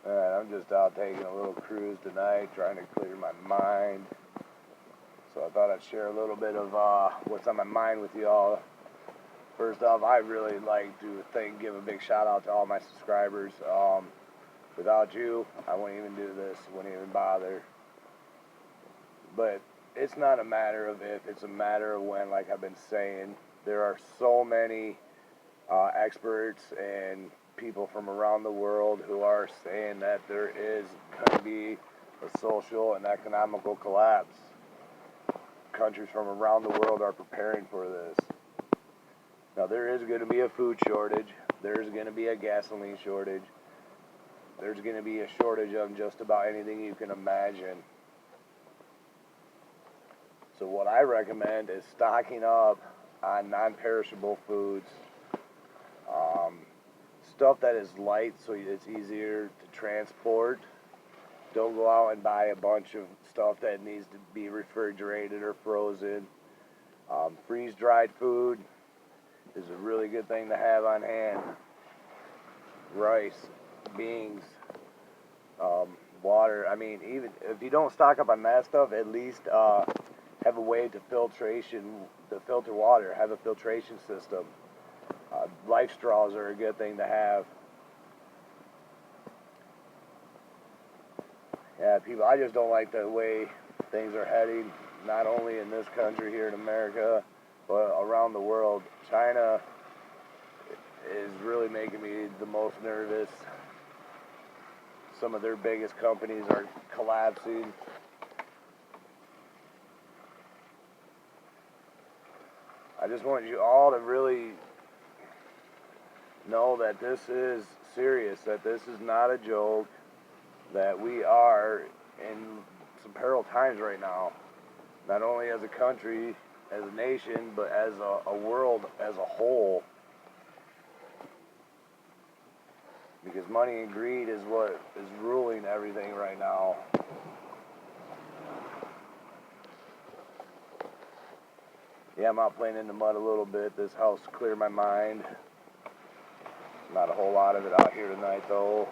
And I'm just out taking a little cruise tonight, trying to clear my mind. So I thought I'd share a little bit of what's on my mind with y'all. First off, I really like to give a big shout out to all my subscribers. Without you, I wouldn't even do this, wouldn't even bother. But it's not a matter of if, it's a matter of when, like I've been saying. There are so many experts and people from around the world who are saying that there is going to be a social and economical collapse. Countries from around the world are preparing for this. Now, there is going to be a food shortage. There's going to be a gasoline shortage. There's going to be a shortage of just about anything you can imagine. So what I recommend is stocking up on non-perishable foods. Stuff that is light so it's easier to transport. Don't go out and buy a bunch of stuff that needs to be refrigerated or frozen. Freeze-dried food is a really good thing to have on hand. Rice, beans, water. I mean, even if you don't stock up on that stuff, at least have a way to filter water. Have a filtration system. Life straws are a good thing to have. Yeah, people, I just don't like the way things are heading, not only in this country here in America, but around the world. China is really making me the most nervous. Some of their biggest companies are collapsing. I just want you all to really know that this is serious, that this is not a joke, that we are in some periled times right now, not only as a country, as a nation, but as a world as a whole. Because money and greed is what is ruling everything right now. Yeah, I'm out playing in the mud a little bit. This helps clear my mind. Not a whole lot of it out here tonight, though.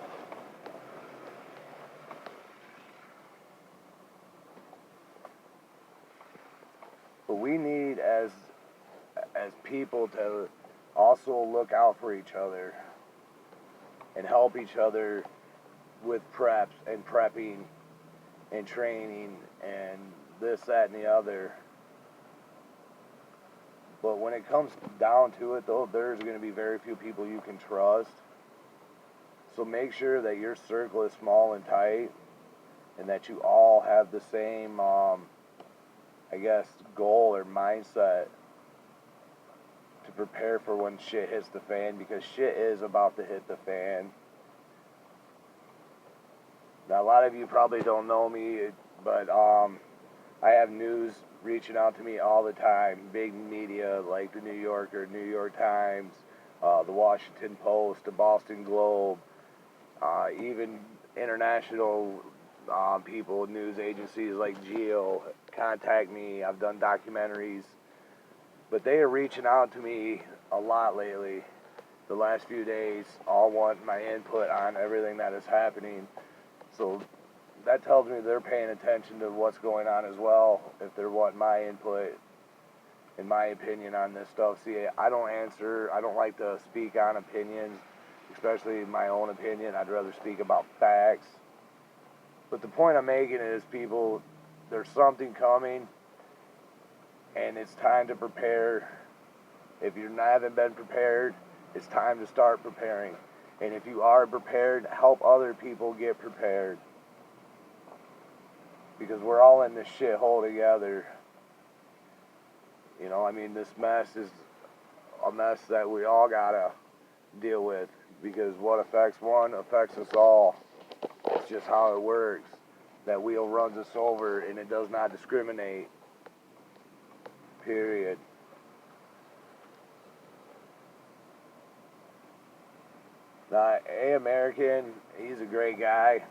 But we need, as people, to also look out for each other and help each other with preps and prepping and training and this, that, and the other. But when it comes down to it, though, there's going to be very few people you can trust. So make sure that your circle is small and tight, and that you all have the same, goal or mindset to prepare for when shit hits the fan, because shit is about to hit the fan. Now, a lot of you probably don't know me, but I have news reaching out to me all the time. Big media like the New Yorker, New York Times, the Washington Post, the Boston Globe, even international people, news agencies like Geo contact me. I've done documentaries, but they are reaching out to me a lot lately. The last few days, all want my input on everything that is happening. So that tells me they're paying attention to what's going on as well, if they're wanting my input and my opinion on this stuff. See, I don't like to speak on opinions, especially my own opinion. I'd rather speak about facts. But the point I'm making is, people, there's something coming, and it's time to prepare. If you haven't been prepared, it's time to start preparing. And if you are prepared, help other people get prepared. Because we're all in this shithole together. You know, I mean, this mess is a mess that we all gotta deal with. Because what affects one affects us all. It's just how it works. That wheel runs us over, and it does not discriminate. Period. Now, American, he's a great guy,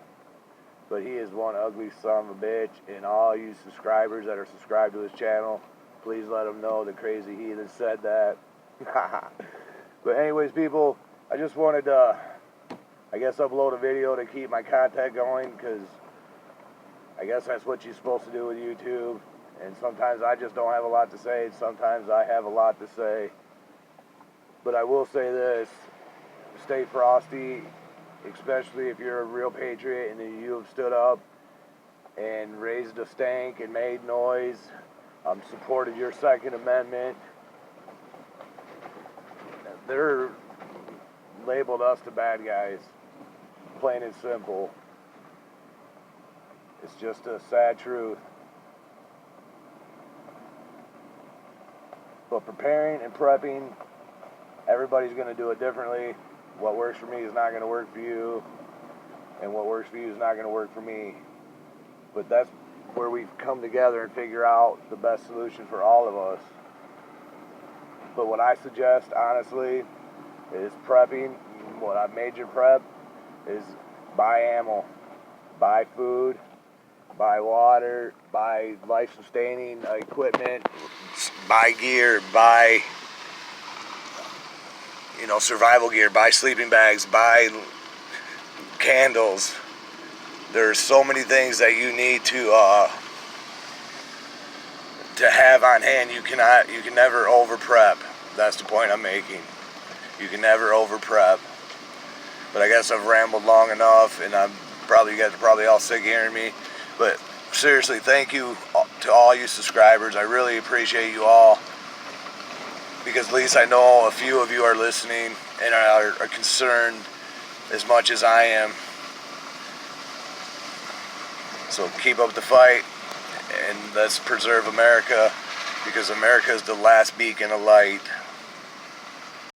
but he is one ugly son of a bitch. And all you subscribers that are subscribed to his channel, please let him know the crazy heathen said that. But anyways, people, I I guess upload a video to keep my content going, because I guess that's what you're supposed to do with YouTube. And sometimes I just don't have a lot to say. Sometimes I have a lot to say. But I will say this, stay frosty, especially if you're a real patriot and you have stood up and raised a stank and made noise, supported your Second Amendment. They're labeled us the bad guys, plain and simple. It's just a sad truth. But preparing and prepping, everybody's going to do it differently. What works for me is not going to work for you, and what works for you is not going to work for me. But that's where we've come together and figure out the best solution for all of us. But what I suggest, honestly, is prepping. What I major prep is buy ammo, buy food, buy water, buy life-sustaining equipment, buy gear, buy survival gear, buy sleeping bags, buy candles. There's so many things that you need to have on hand. You can never over prep. That's the point I'm making. You can never over prep. But I guess I've rambled long enough, and you guys are probably all sick of hearing me. But seriously, thank you to all you subscribers. I really appreciate you all, because at least I know a few of you are listening and are concerned as much as I am. So keep up the fight, and let's preserve America, because America is the last beacon of light.